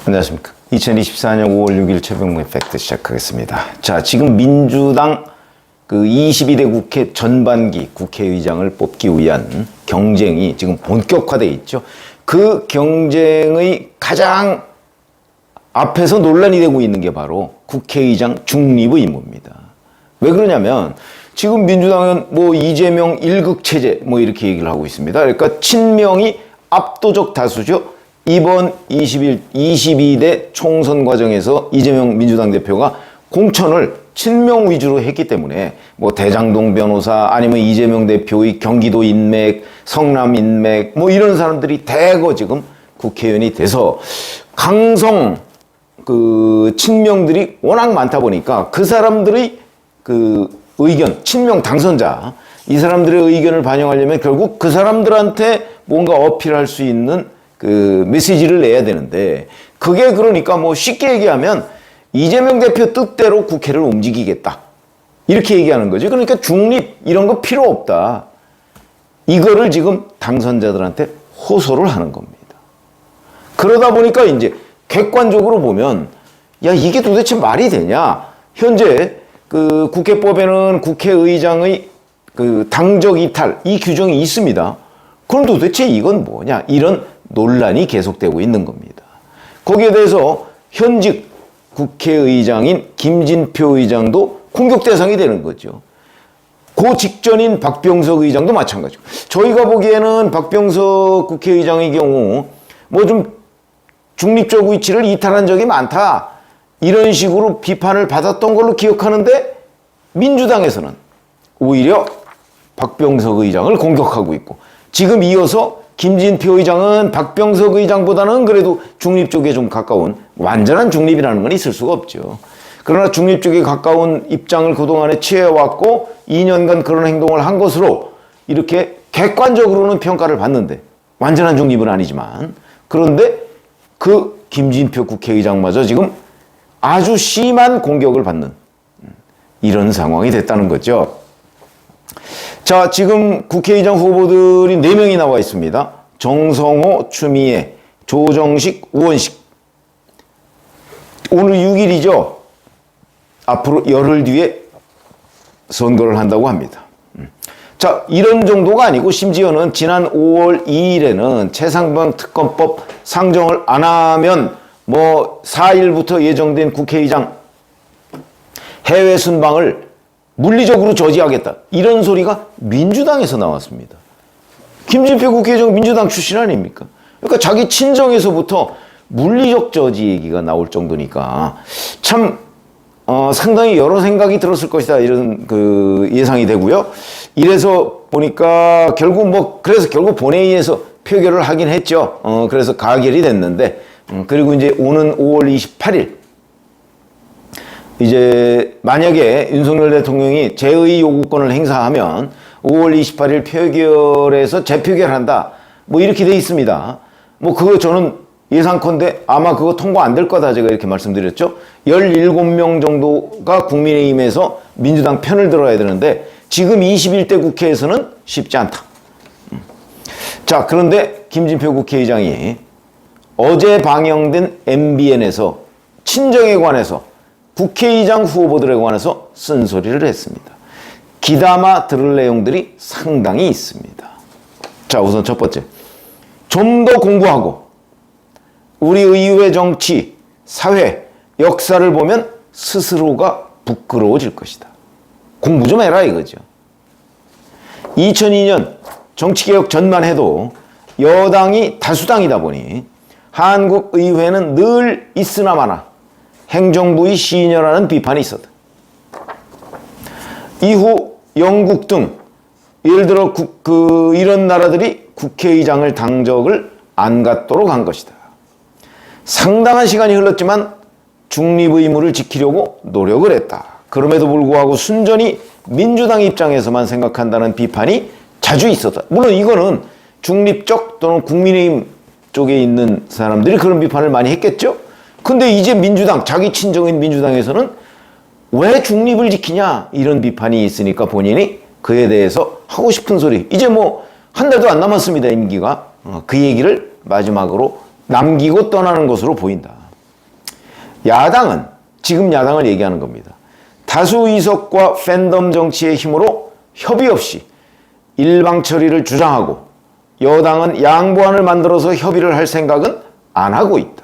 안녕하십니까. 2024년 5월 6일 최병무의 팩트 시작하겠습니다. 자, 지금 민주당 그 22대 국회 전반기 국회의장을 뽑기 위한 경쟁이 지금 본격화되어 있죠. 그 경쟁의 가장 앞에서 논란이 되고 있는 게 바로 국회의장 중립의 임무입니다. 왜 그러냐면 지금 민주당은 뭐 이재명 일극체제 뭐 이렇게 얘기를 하고 있습니다. 그러니까 친명이 압도적 다수죠. 이번 22대 총선 과정에서 이재명 민주당 대표가 공천을 친명 위주로 했기 때문에 뭐 대장동 변호사 아니면 이재명 대표의 경기도 인맥, 성남 인맥 뭐 이런 사람들이 대거 지금 국회의원이 돼서 강성 그 친명들이 워낙 많다 보니까 그 사람들의 그 의견, 친명 당선자 이 사람들의 의견을 반영하려면 결국 그 사람들한테 뭔가 어필할 수 있는 그 메시지를 내야 되는데 그게 그러니까 뭐 쉽게 얘기하면 이재명 대표 뜻대로 국회를 움직이겠다 이렇게 얘기하는 거죠. 그러니까 중립 이런 거 필요 없다. 이거를 지금 당선자들한테 호소를 하는 겁니다. 그러다 보니까 이제 객관적으로 보면 야 이게 도대체 말이 되냐. 현재 그 국회법에는 국회의장의 그 당적 이탈 이 규정이 있습니다. 그럼 도대체 이건 뭐냐 이런 논란이 계속되고 있는 겁니다. 거기에 대해서 현직 국회의장인 김진표 의장도 공격 대상이 되는 거죠. 그 직전인 박병석 의장도 마찬가지고 저희가 보기에는 박병석 국회의장의 경우 뭐 좀 중립적 위치를 이탈한 적이 많다 이런 식으로 비판을 받았던 걸로 기억하는데 민주당에서는 오히려 박병석 의장을 공격하고 있고 지금 이어서 김진표 의장은 박병석 의장보다는 그래도 중립 쪽에 좀 가까운 완전한 중립이라는 건 있을 수가 없죠. 그러나 중립 쪽에 가까운 입장을 그동안에 취해왔고 2년간 그런 행동을 한 것으로 이렇게 객관적으로는 평가를 받는데 완전한 중립은 아니지만 그런데 그 김진표 국회의장마저 지금 아주 심한 공격을 받는 이런 상황이 됐다는 거죠. 자, 지금 국회의장 후보들이 4명이 나와 있습니다. 정성호, 추미애, 조정식, 우원식. 오늘 6일이죠. 앞으로 열흘 뒤에 선거를 한다고 합니다. 자, 이런 정도가 아니고 심지어는 지난 5월 2일에는 최상병 특검법 상정을 안 하면 뭐 4일부터 예정된 국회의장 해외 순방을 물리적으로 저지하겠다. 이런 소리가 민주당에서 나왔습니다. 김진표 국회의장 민주당 출신 아닙니까? 그러니까 자기 친정에서부터 물리적 저지 얘기가 나올 정도니까 참 상당히 여러 생각이 들었을 것이다. 이런 그 예상이 되고요. 이래서 보니까 그래서 결국 본회의에서 표결을 하긴 했죠. 그래서 가결이 됐는데 그리고 이제 오는 5월 28일 이제 만약에 윤석열 대통령이 재의 요구권을 행사하면 5월 28일 표결에서 재표결한다. 뭐 이렇게 돼 있습니다. 뭐 그거 저는 예상컨대 아마 그거 통과 안 될 거다 제가 이렇게 말씀드렸죠. 17명 정도가 국민의힘에서 민주당 편을 들어야 되는데 지금 21대 국회에서는 쉽지 않다. 자, 그런데 김진표 국회의장이 어제 방영된 MBN에서 친정에 관해서 국회의장 후보들에 관해서 쓴소리를 했습니다. 귀담아 들을 내용들이 상당히 있습니다. 자, 우선 첫 번째. 좀 더 공부하고 우리 의회 정치, 사회, 역사를 보면 스스로가 부끄러워질 것이다. 공부 좀 해라 이거죠. 2002년 정치개혁 전만 해도 여당이 다수당이다 보니 한국 의회는 늘 있으나 마나 행정부의 시녀라는 비판이 있었다. 이후 영국 등 예를 들어 이런 나라들이 국회의장을 당적을 안 갖도록 한 것이다. 상당한 시간이 흘렀지만 중립 의무를 지키려고 노력을 했다. 그럼에도 불구하고 순전히 민주당 입장에서만 생각한다는 비판이 자주 있었다. 물론 이거는 중립적 또는 국민의힘 쪽에 있는 사람들이 그런 비판을 많이 했겠죠. 근데 이제 민주당, 자기 친정인 민주당에서는 왜 중립을 지키냐 이런 비판이 있으니까 본인이 그에 대해서 하고 싶은 소리 이제 뭐 한 달도 안 남았습니다 임기가 그 얘기를 마지막으로 남기고 떠나는 것으로 보인다. 야당은, 지금 야당을 얘기하는 겁니다. 다수 의석과 팬덤 정치의 힘으로 협의 없이 일방 처리를 주장하고 여당은 양보안을 만들어서 협의를 할 생각은 안 하고 있다.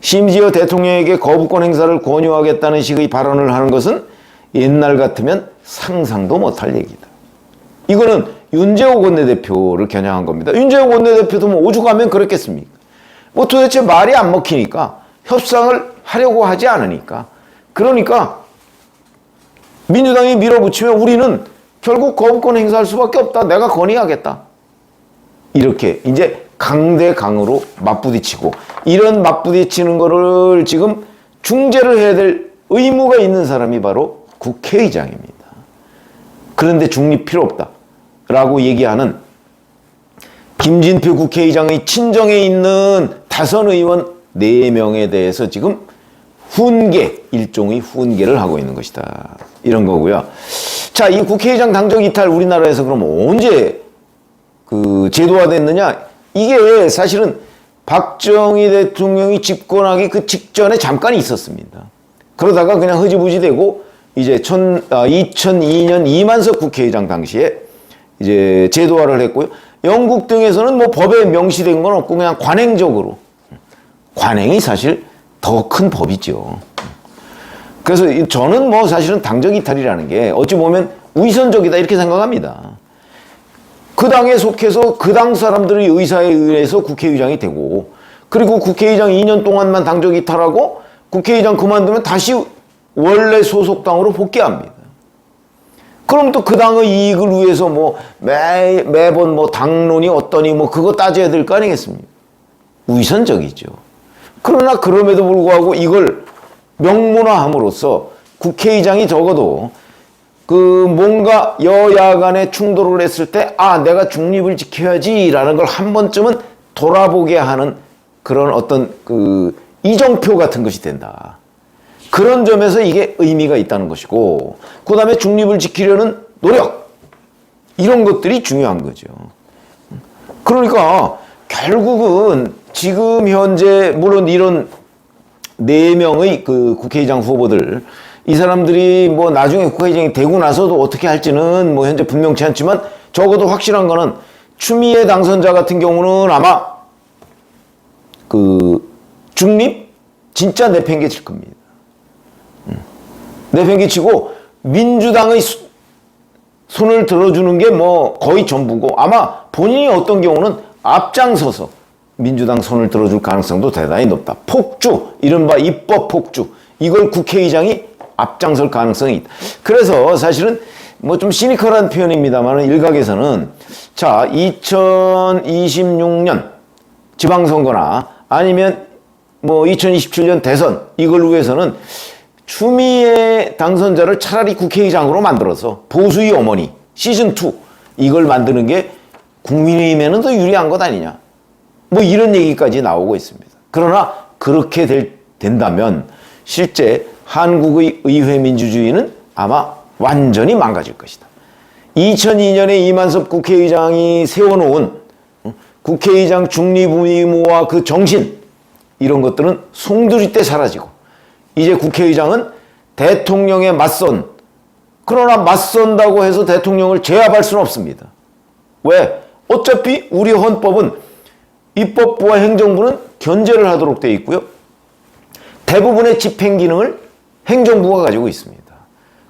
심지어 대통령에게 거부권 행사를 권유하겠다는 식의 발언을 하는 것은 옛날 같으면 상상도 못할 얘기다. 이거는 윤재옥 원내대표를 겨냥한 겁니다. 윤재옥 원내대표도 뭐 오죽하면 그랬겠습니까? 뭐 도대체 말이 안 먹히니까 협상을 하려고 하지 않으니까, 그러니까 민주당이 밀어붙이면 우리는 결국 거부권 행사할 수밖에 없다. 내가 건의하겠다. 이렇게 이제 강대강으로 맞부딪히고, 이런 맞부딪히는 거를 지금 중재를 해야 될 의무가 있는 사람이 바로 국회의장입니다. 그런데 중립 필요 없다 라고 얘기하는 김진표 국회의장의 친정에 있는 다선 의원 4명에 대해서 지금 훈계, 일종의 훈계를 하고 있는 것이다. 이런 거고요. 자, 이 국회의장 당적 이탈 우리나라에서 그럼 언제 제도화됐느냐? 이게 사실은 박정희 대통령이 집권하기 그 직전에 잠깐 있었습니다. 그러다가 그냥 흐지부지 되고 이제 2002년 이만석 국회의장 당시에 이제 제도화를 했고요. 영국 등에서는 뭐 법에 명시된 건 없고 그냥 관행적으로, 관행이 사실 더 큰 법이죠. 그래서 저는 뭐 사실은 당적 이탈이라는 게 어찌 보면 위선적이다 이렇게 생각합니다. 그 당에 속해서 그 당 사람들의 의사에 의해서 국회의장이 되고, 그리고 국회의장 2년 동안만 당적 이탈하고 국회의장 그만두면 다시 원래 소속당으로 복귀합니다. 그럼 또 그 당의 이익을 위해서 뭐 매번 뭐 당론이 어떠니 뭐 그거 따져야 될 거 아니겠습니까? 위선적이죠. 그러나 그럼에도 불구하고 이걸 명문화함으로써 국회의장이 적어도 뭔가 여야 간에 충돌을 했을 때, 내가 중립을 지켜야지라는 걸 한 번쯤은 돌아보게 하는 그런 어떤 이정표 같은 것이 된다. 그런 점에서 이게 의미가 있다는 것이고, 그 다음에 중립을 지키려는 노력, 이런 것들이 중요한 거죠. 그러니까 결국은 지금 현재 물론 이런 4명의 국회의장 후보들, 이 사람들이 뭐 나중에 국회의장이 되고 나서도 어떻게 할지는 뭐 현재 분명치 않지만, 적어도 확실한 거는 추미애 당선자 같은 경우는 아마 중립 진짜 내팽개칠 겁니다. 내팽개치고 민주당의 손을 들어주는 게 뭐 거의 전부고, 아마 본인이 어떤 경우는 앞장서서 민주당 손을 들어줄 가능성도 대단히 높다. 폭주, 이른바 입법 폭주, 이걸 국회의장이 앞장설 가능성이 있다. 그래서 사실은 뭐 좀 시니컬한 표현입니다만 일각에서는, 자, 2026년 지방선거나 아니면 뭐 2027년 대선, 이걸 위해서는 추미애 당선자를 차라리 국회의장으로 만들어서 보수의 어머니 시즌2 이걸 만드는 게 국민의힘에는 더 유리한 것 아니냐, 뭐 이런 얘기까지 나오고 있습니다. 그러나 그렇게 된다면 실제 한국의 의회 민주주의는 아마 완전히 망가질 것이다. 2002년에 이만섭 국회의장이 세워놓은 국회의장 중립 의무와 그 정신, 이런 것들은 송두리 때 사라지고, 이제 국회의장은 대통령에 그러나 맞선다고 해서 대통령을 제압할 수는 없습니다. 왜? 어차피 우리 헌법은 입법부와 행정부는 견제를 하도록 되어 있고요. 대부분의 집행 기능을 행정부가 가지고 있습니다.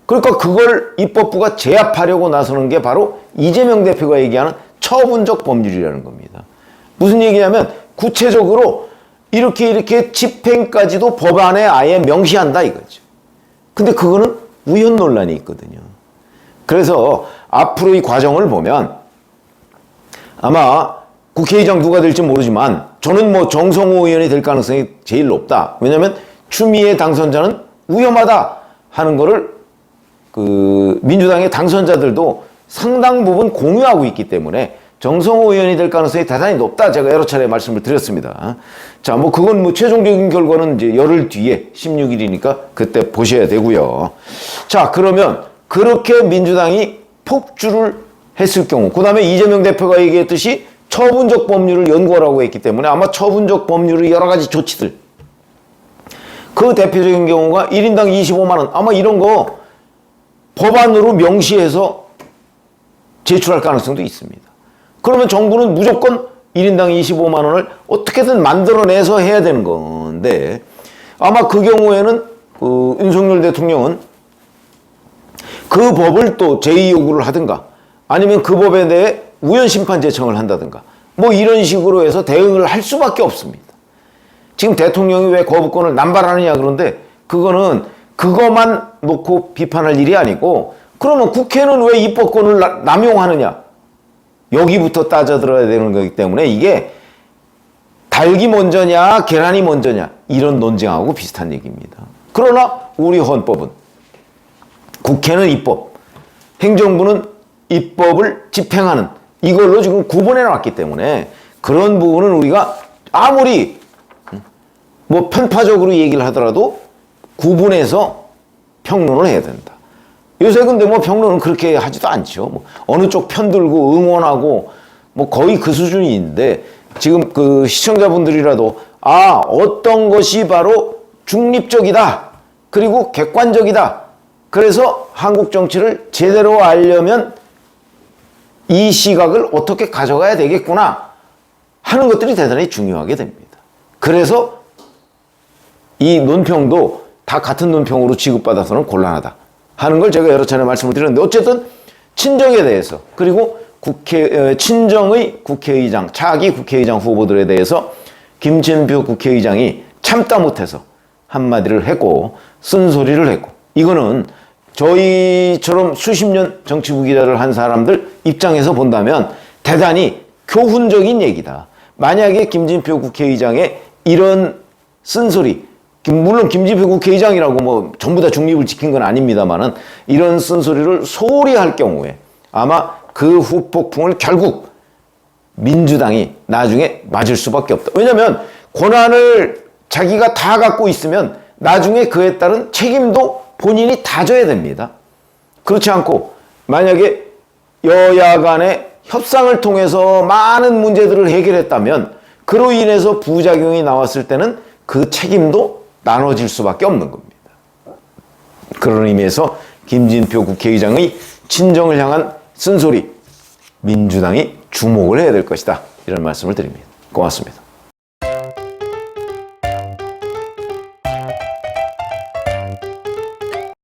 그러니까 그걸 입법부가 제압하려고 나서는 게 바로 이재명 대표가 얘기하는 처분적 법률이라는 겁니다. 무슨 얘기냐면 구체적으로 이렇게 집행까지도 법안에 아예 명시한다 이거죠. 근데 그거는 우연 논란이 있거든요. 그래서 앞으로의 과정을 보면 아마 국회의장 누가 될지 모르지만 저는 뭐 정성호 의원이 될 가능성이 제일 높다. 왜냐하면 추미애 당선자는 위험하다 하는 거를 민주당의 당선자들도 상당 부분 공유하고 있기 때문에 정성호 의원이 될 가능성이 대단히 높다. 제가 여러 차례 말씀을 드렸습니다. 자, 뭐 그건 뭐 최종적인 결과는 이제 열흘 뒤에 16일이니까 그때 보셔야 되고요. 자, 그러면 그렇게 민주당이 폭주를 했을 경우, 그 다음에 이재명 대표가 얘기했듯이 처분적 법률을 연구하라고 했기 때문에 아마 처분적 법률의 여러 가지 조치들, 그 대표적인 경우가 1인당 25만 원. 아마 이런 거 법안으로 명시해서 제출할 가능성도 있습니다. 그러면 정부는 무조건 1인당 25만 원을 어떻게든 만들어내서 해야 되는 건데, 아마 그 경우에는 윤석열 대통령은 그 법을 또 제의 요구를 하든가 아니면 그 법에 대해 우연심판 제청을 한다든가 뭐 이런 식으로 해서 대응을 할 수밖에 없습니다. 지금 대통령이 왜 거부권을 남발하느냐 그런데 그거는 그것만 놓고 비판할 일이 아니고, 그러면 국회는 왜 입법권을 남용하느냐, 여기부터 따져들어야 되는 거기 때문에 이게 닭이 먼저냐 계란이 먼저냐 이런 논쟁하고 비슷한 얘기입니다. 그러나 우리 헌법은 국회는 입법, 행정부는 입법을 집행하는 이걸로 지금 구분해 놨기 때문에 그런 부분은 우리가 아무리 뭐 편파적으로 얘기를 하더라도 구분해서 평론을 해야 된다. 요새 근데 뭐 평론은 그렇게 하지도 않죠. 뭐 어느 쪽 편들고 응원하고 뭐 거의 그 수준인데, 지금 그 시청자분들이라도 어떤 것이 바로 중립적이다 그리고 객관적이다, 그래서 한국 정치를 제대로 알려면 이 시각을 어떻게 가져가야 되겠구나 하는 것들이 대단히 중요하게 됩니다. 그래서 이 논평도 다 같은 논평으로 취급받아서는 곤란하다 하는 걸 제가 여러 차례 말씀을 드렸는데, 어쨌든 친정에 대해서, 그리고 친정의 국회의장, 차기 국회의장 후보들에 대해서 김진표 국회의장이 참다 못해서 한마디를 했고 쓴소리를 했고, 이거는 저희처럼 수십 년 정치부 기자를 한 사람들 입장에서 본다면 대단히 교훈적인 얘기다. 만약에 김진표 국회의장의 이런 쓴소리, 물론 김진표 국회의장이라고 뭐 전부 다 중립을 지킨 건 아닙니다만은 이런 쓴소리를 소홀히 할 경우에 아마 그 후폭풍을 결국 민주당이 나중에 맞을 수밖에 없다. 왜냐하면 권한을 자기가 다 갖고 있으면 나중에 그에 따른 책임도 본인이 다 져야 됩니다. 그렇지 않고 만약에 여야 간의 협상을 통해서 많은 문제들을 해결했다면 그로 인해서 부작용이 나왔을 때는 그 책임도 나눠질 수밖에 없는 겁니다. 그런 의미에서 김진표 국회의장의 친정을 향한 쓴소리, 민주당이 주목을 해야 될 것이다, 이런 말씀을 드립니다. 고맙습니다.